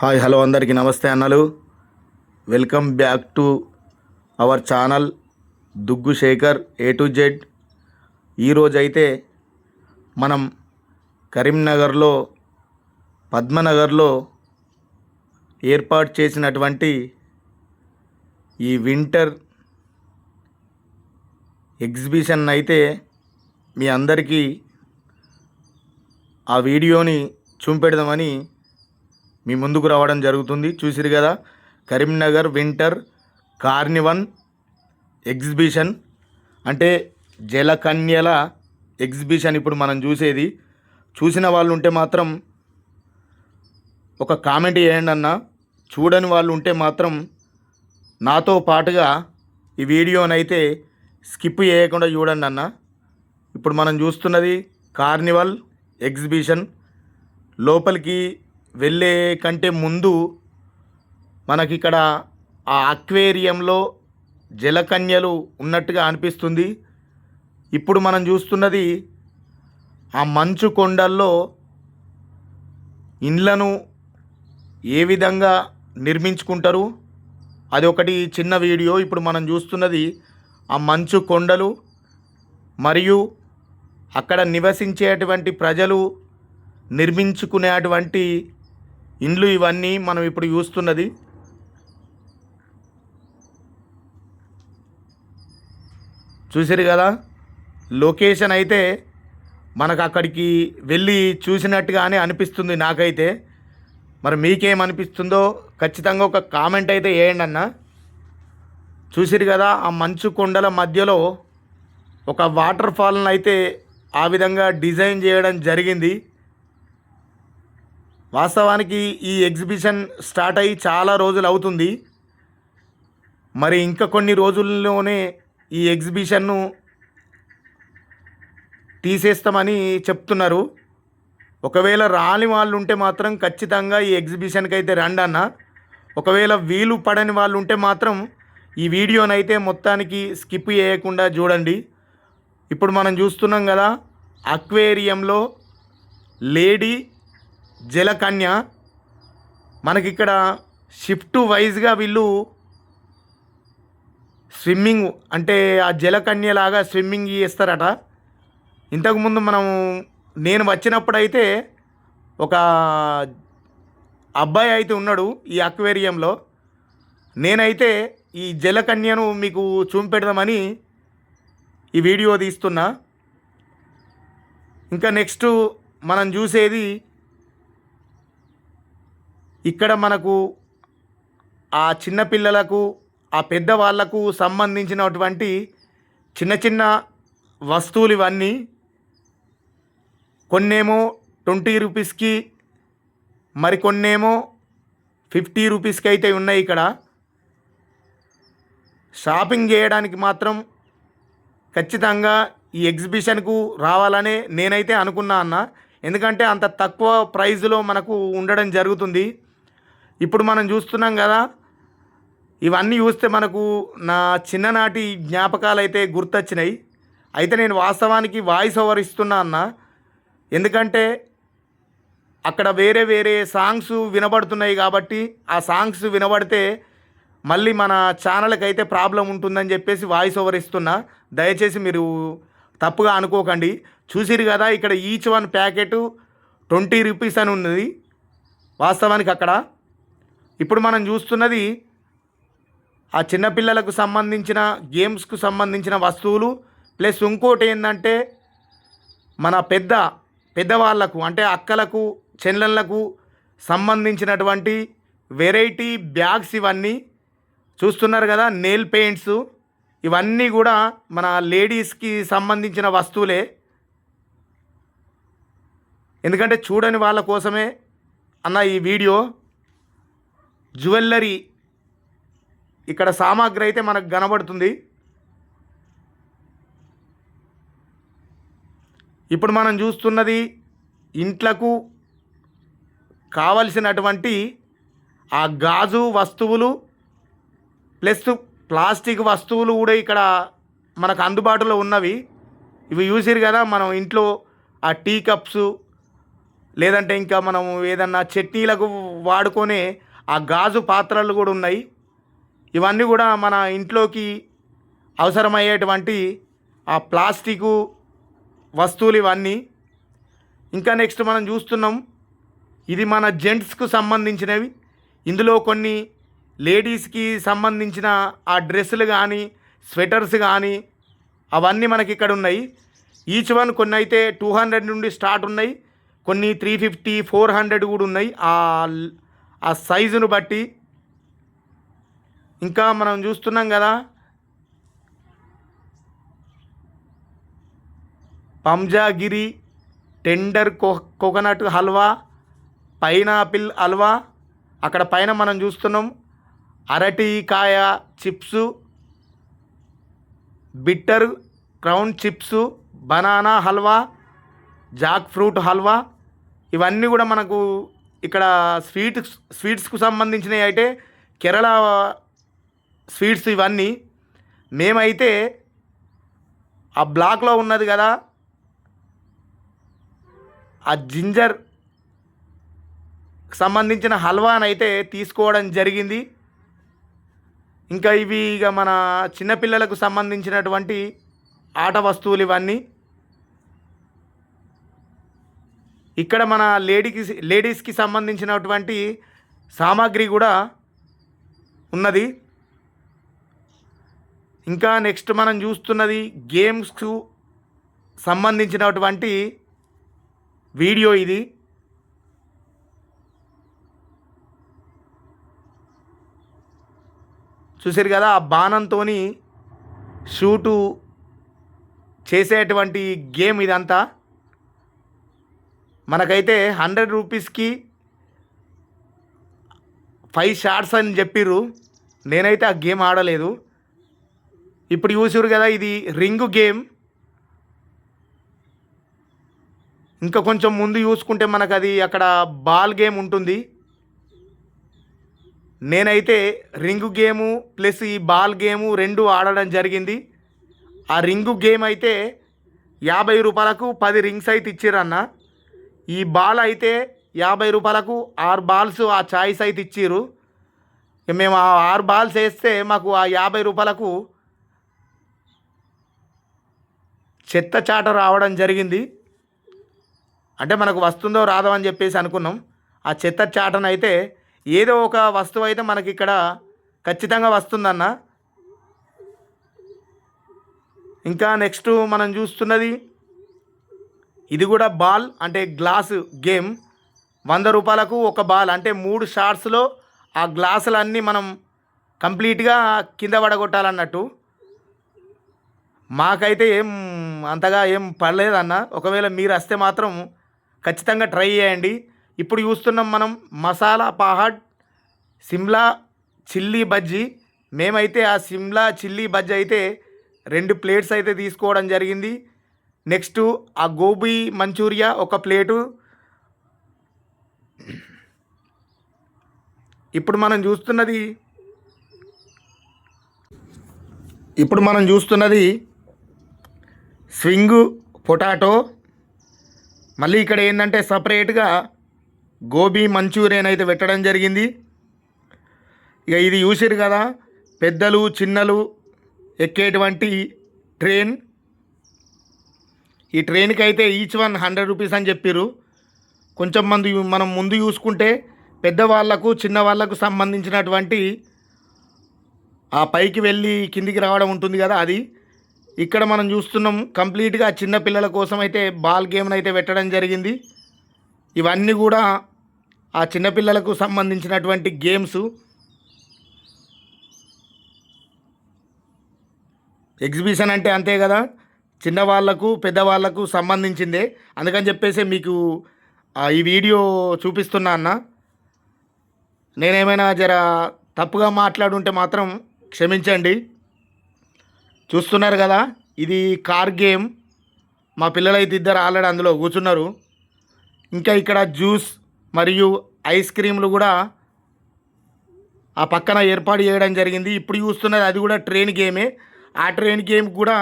Hi hello అందరికీ నమస్తే అన్నలు. Welcome back to our channel Duggu Shekhar A to Z. ఈరోజైతే మనం కరీంనగర్లో పద్మనగర్లో ఏర్పాటు చేసినటువంటి ఈ వింటర్ ఎగ్జిబిషన్ అయితే మీ అందరికీ ఆ వీడియోని చూపెడదామని మీ ముందుకు రావడం జరుగుతుంది. చూసిరు కదా, కరీంనగర్ వింటర్ కార్నివల్ ఎగ్జిబిషన్ అంటే జలకన్యల ఎగ్జిబిషన్ ఇప్పుడు మనం చూసేది. చూసిన వాళ్ళు ఉంటే మాత్రం ఒక కామెంట్ చేయండి అన్న. చూడని వాళ్ళు ఉంటే మాత్రం నాతో పాటుగా ఈ వీడియోనైతే స్కిప్ చేయకుండా చూడండి అన్న. ఇప్పుడు మనం చూస్తున్నది కార్నివల్ ఎగ్జిబిషన్. లోపలికి వెళ్ళే కంటే ముందు మనకిక్కడ ఆ అక్వేరియంలో జలకన్యలు ఉన్నట్టుగా అనిపిస్తుంది. ఇప్పుడు మనం చూస్తున్నది ఆ మంచు కొండల్లో ఇండ్లను ఏ విధంగా నిర్మించుకుంటారు అది ఒకటి చిన్న వీడియో. ఇప్పుడు మనం చూస్తున్నది ఆ మంచు కొండలు మరియు అక్కడ నివసించేటువంటి ప్రజలు నిర్మించుకునేటువంటి ఇండ్లు ఇవన్నీ మనం ఇప్పుడు చూస్తున్నది. చూసారు కదా, లొకేషన్ అయితే మనకు అక్కడికి వెళ్ళి చూసినట్టుగానే అనిపిస్తుంది నాకైతే. మరి మీకేమనిపిస్తుందో ఖచ్చితంగా ఒక కామెంట్ అయితే వేయండి అన్న. చూసిరు కదా, ఆ మంచు కొండల మధ్యలో ఒక వాటర్ ఫాల్ని అయితే ఆ విధంగా డిజైన్ చేయడం జరిగింది. వాస్తవానికి ఈ ఎగ్జిబిషన్ స్టార్ట్ అయ్యి చాలా రోజులు అవుతుంది. మరి ఇంకా కొన్ని రోజుల్లోనే ఈ ఎగ్జిబిషన్ను తీసేస్తామని చెప్తున్నారు. ఒకవేళ రాని వాళ్ళు ఉంటే మాత్రం ఖచ్చితంగా ఈ ఎగ్జిబిషన్కి అయితే రండి అన్న. ఒకవేళ వీలు పడని వాళ్ళు ఉంటే మాత్రం ఈ వీడియోనైతే మొత్తానికి స్కిప్ చేయకుండా చూడండి. ఇప్పుడు మనం చూస్తున్నాం కదా, అక్వేరియంలో లేడీ జలకన్య. మనకిక్కడ షిఫ్ట్ వైజ్గా వీళ్ళు స్విమ్మింగ్ అంటే ఆ జలకన్యలాగా స్విమ్మింగ్ చేస్తారట. ఇంతకుముందు నేను వచ్చినప్పుడైతే ఒక అబ్బాయి అయితే ఉన్నాడు ఈ అక్వేరియంలో. నేనైతే ఈ జలకన్యను మీకు చూపెడదామని ఈ వీడియో తీస్తున్నా. ఇంకా నెక్స్ట్ మనం చూసేది ఇక్కడ మనకు ఆ చిన్నపిల్లలకు ఆ పెద్దవాళ్లకు సంబంధించినటువంటి చిన్న చిన్న వస్తువులు ఇవన్నీ. కొన్నేమో 20 రూపీస్కి, మరికొన్నేమో 50 రూపీస్కి అయితే ఉన్నాయి. ఇక్కడ షాపింగ్ చేయడానికి మాత్రం ఖచ్చితంగా ఈ ఎగ్జిబిషన్కు రావాలనే నేనైతే అనుకున్నా అన్న. ఎందుకంటే అంత తక్కువ ప్రైజ్లో మనకు ఉండడం జరుగుతుంది. ఇప్పుడు మనం చూస్తున్నాం కదా, ఇవన్నీ చూస్తే మనకు నా చిన్ననాటి జ్ఞాపకాలు అయితే గుర్తొచ్చినాయి. అయితే నేను వాస్తవానికి వాయిస్ ఓవర్ ఇస్తున్నా అన్న. ఎందుకంటే అక్కడ వేరే వేరే సాంగ్స్ వినబడుతున్నాయి కాబట్టి ఆ సాంగ్స్ వినబడితే మళ్ళీ మన ఛానల్కి అయితే ప్రాబ్లం ఉంటుందని చెప్పేసి వాయిస్ ఓవర్ ఇస్తున్నా. దయచేసి మీరు తప్పుగా అనుకోకండి. చూసిరు కదా, ఇక్కడ ఈచ్ వన్ ప్యాకెట్ 20 రూపీస్ అని ఉన్నది వాస్తవానికి అక్కడ. ఇప్పుడు మనం చూస్తున్నది ఆ చిన్నపిల్లలకు సంబంధించిన గేమ్స్కు సంబంధించిన వస్తువులు. ప్లస్ ఇంకోటి ఏంటంటే మన పెద్దవాళ్ళకు అంటే అక్కలకు చెల్లెళ్ళకు సంబంధించినటువంటి వెరైటీ బ్యాగ్స్ ఇవన్నీ చూస్తున్నారు కదా. నెయిల్ పెయింట్స్ ఇవన్నీ కూడా మన లేడీస్కి సంబంధించిన వస్తువులే. ఎందుకంటే చూడని వాళ్ళ కోసమే అన్న ఈ వీడియో. జ్యువెల్లరీ ఇక్కడ సామాగ్రి అయితే మనకు కనబడుతుంది. ఇప్పుడు మనం చూస్తున్నది ఇంట్లకు కావలసినటువంటి ఆ గాజు వస్తువులు ప్లస్ ప్లాస్టిక్ వస్తువులు కూడా ఇక్కడ మనకు అందుబాటులో ఉన్నవి. ఇవి చూసిరు కదా, మనం ఇంట్లో ఆ టీ కప్స్ లేదంటే ఇంకా మనం ఏదన్నా చట్నీలకు వాడుకునే ఆ గాజు పాత్రలు కూడా ఉన్నాయి. ఇవన్నీ కూడా మన ఇంట్లోకి అవసరమయ్యేటువంటి ఆ ప్లాస్టికు వస్తువులు ఇవన్నీ. ఇంకా నెక్స్ట్ మనం చూస్తున్నాం, ఇది మన జెంట్స్కు సంబంధించినవి. ఇందులో కొన్ని లేడీస్కి సంబంధించిన ఆ డ్రెస్సులు కానీ స్వెటర్స్ కానీ అవన్నీ మనకి ఇక్కడ ఉన్నాయి. ఈచ్ వన్ కొన్ని అయితే 200 నుండి స్టార్ట్ ఉన్నాయి, కొన్ని 350 400 కూడా ఉన్నాయి ఆ సైజును బట్టి. ఇంకా మనం చూస్తున్నాం కదా, పంజాగిరి tender coconut halwa, pineapple halwa. అక్కడ పైన మనం చూస్తున్నాం అరటికాయ chips, bitter crown chips, banana halwa, jackfruit halwa. ఇవన్నీ కూడా మనకు ఇక్కడ స్వీట్స్కు సంబంధించినవి అయితే కేరళ స్వీట్స్ ఇవన్నీ. మేమైతే ఆ బ్లాక్లో ఉన్నది కదా ఆ జింజర్ సంబంధించిన హల్వానైతే తీసుకోవడం జరిగింది. ఇంకా ఇవి ఇక మన చిన్నపిల్లలకు సంబంధించినటువంటి ఆట వస్తువులు ఇవన్నీ. ఇక్కడ మన లేడీస్కి సంబంధించినటువంటి సామాగ్రి కూడా ఉన్నది. ఇంకా నెక్స్ట్ మనం చూస్తున్నది గేమ్స్కు సంబంధించినటువంటి వీడియో ఇది. చూసారు కదా, ఆ బాణంతో షూటు చేసేటువంటి గేమ్ ఇదంతా. మనకైతే 100 రూపీస్కి 5 షాట్స్ అని చెప్పిర్రు. నేనైతే ఆ గేమ్ ఆడలేదు. ఇప్పుడు చూసారు కదా, ఇది రింగు గేమ్. ఇంకా కొంచెం ముందు చూసుకుంటే మనకు అది అక్కడ బాల్ గేమ్ ఉంటుంది. నేనైతే రింగు గేము ప్లస్ ఈ బాల్ గేము రెండు ఆడడం జరిగింది. ఆ రింగు గేమ్ అయితే 50 రూపాయలకు 10 రింగ్స్ అయితే ఇచ్చిరన్న. ఈ బాల్ అయితే 50 రూపాయలకు 6 బాల్స్ ఆ చాయిస్ అయితే ఇచ్చిర్రు. మేము ఆ 6 బాల్స్ వేస్తే మాకు ఆ 50 రూపాయలకు చెత్త చాట రావడం జరిగింది. అంటే మనకు వస్తుందో రాదో అని చెప్పేసి అనుకున్నాం. ఆ చెత్త చాటనైతే ఏదో ఒక వస్తువు అయితే మనకి ఇక్కడ ఖచ్చితంగా వస్తుందన్న. ఇంకా నెక్స్ట్ మనం చూస్తున్నది ఇది కూడా బాల్ అంటే గ్లాసు గేమ్. 100 రూపాయలకు ఒక బాల్ అంటే 3 షాట్స్లో ఆ గ్లాసులన్నీ మనం కంప్లీట్గా కింద పడగొట్టాలన్నట్టు. మాకైతే అంతగా ఏం పడలేదన్న. ఒకవేళ మీరు వస్తే మాత్రం ఖచ్చితంగా ట్రై చేయండి. ఇప్పుడు చూస్తున్నాం మనం మసాలా పహాడ్ సిమ్లా చిల్లీ బజ్జీ. మేమైతే ఆ సిమ్లా చిల్లీ బజ్జీ అయితే 2 ప్లేట్స్ అయితే తీసుకోవడం జరిగింది. నెక్స్ట్ ఆ గోబీ మంచూరియా ఒక ప్లేటు. ఇప్పుడు మనం చూస్తున్నది స్వింగ్ పొటాటో. మళ్ళీ ఇక్కడ ఏంటంటే సపరేట్గా గోబీ మంచూరియన్ అయితే పెట్టడం జరిగింది. ఇక ఇది చూసిరు కదా, పెద్దలు చిన్నలు ఎక్కేటువంటి ట్రైన్. ఈ ట్రైన్కి అయితే ఈచ్ వన్ 100 రూపీస్ అని చెప్పారు. కొంచెం మనం ముందు చూసుకుంటే పెద్దవాళ్లకు చిన్నవాళ్లకు సంబంధించినటువంటి ఆ పైకి వెళ్ళి కిందికి రావడం ఉంటుంది కదా అది. ఇక్కడ మనం చూస్తున్నాం కంప్లీట్గా చిన్న పిల్లల కోసం అయితే బాల్ గేమ్ని అయితే పెట్టడం జరిగింది. ఇవన్నీ కూడా ఆ చిన్నపిల్లలకు సంబంధించినటువంటి గేమ్స్. ఎగ్జిబిషన్ అంటే అంతే కదా, చిన్నవాళ్లకు పెద్దవాళ్లకు సంబంధించిందే. అందుకని చెప్పేసి మీకు ఈ వీడియో చూపిస్తున్నా అన్న. నేనేమైనా జర తప్పుగా మాట్లాడుంటే మాత్రం క్షమించండి. చూస్తున్నారు కదా, ఇది కార్ గేమ్. మా పిల్లలైతే 2 ఆల్రెడీ అందులో కూర్చున్నారు. ఇంకా ఇక్కడ జ్యూస్ మరియు ఐస్ క్రీమ్లు కూడా ఆ పక్కన ఏర్పాటు చేయడం జరిగింది. ఇప్పుడు చూస్తున్నది అది కూడా ట్రైన్ గేమే. ఆ ట్రైన్ గేమ్ కూడా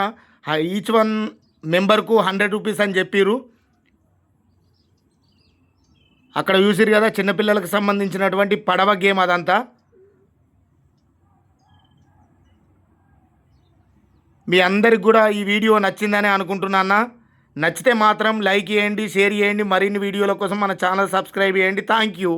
ఈచ్ వన్ మెంబర్కు 100 రూపీస్ అని చెప్పారు. అక్కడ చూసిరు కదా చిన్నపిల్లలకు సంబంధించినటువంటి పడవ గేమ్ అదంతా. మీ అందరికి కూడా ఈ వీడియో నచ్చిందని అనుకుంటున్నాను. నచ్చితే మాత్రం లైక్ చేయండి, షేర్ చేయండి. మరిన్ని వీడియోల కోసం మన ఛానల్ సబ్స్క్రైబ్ చేయండి. Thank you.